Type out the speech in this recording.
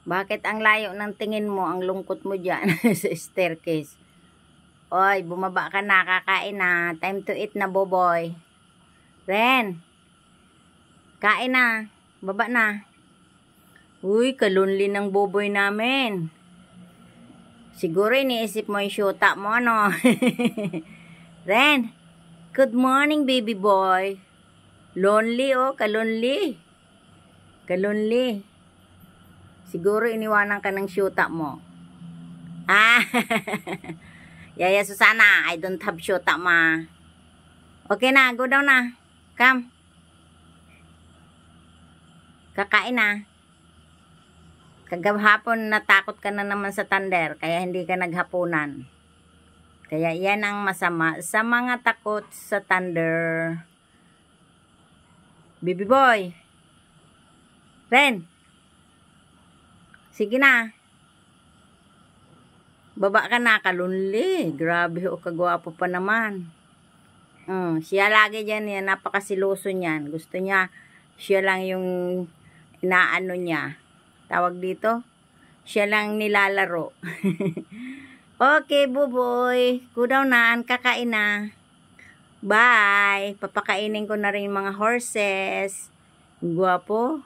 Bakit ang layo ng tingin mo, ang lungkot mo dyan sa staircase? Oy, bumaba ka na, kakain na. Time to eat na, boboy. Ren, kain na. Baba na. Uy, kalunli ng boboy namin. Siguro iniisip mo yung syuta mo, ano? Ren, good morning, baby boy. Lonely, oh, kalunli. Kalunli. Siguro iniwanan ka ng syuta mo. Ah, Yaya Susana, I don't have syuta, ma. Okay na, go down na. Come. Kakain na. Kagahapon natakot ka na naman sa thunder, kaya hindi ka naghapunan. Kaya yan ang masama sa mga takot sa thunder. Baby boy. Ren. Sige na. Baba ka na, kalunli. Grabe, o kagwapo pa naman. Siya lagi dyan, yan, napakasiloso niyan. Gusto niya, siya lang yung inaano niya. Tawag dito, siya lang nilalaro. Okay, buboy. Go down na, kakain na. Bye. Papakainin ko na rin yung mga horses. Gwapo.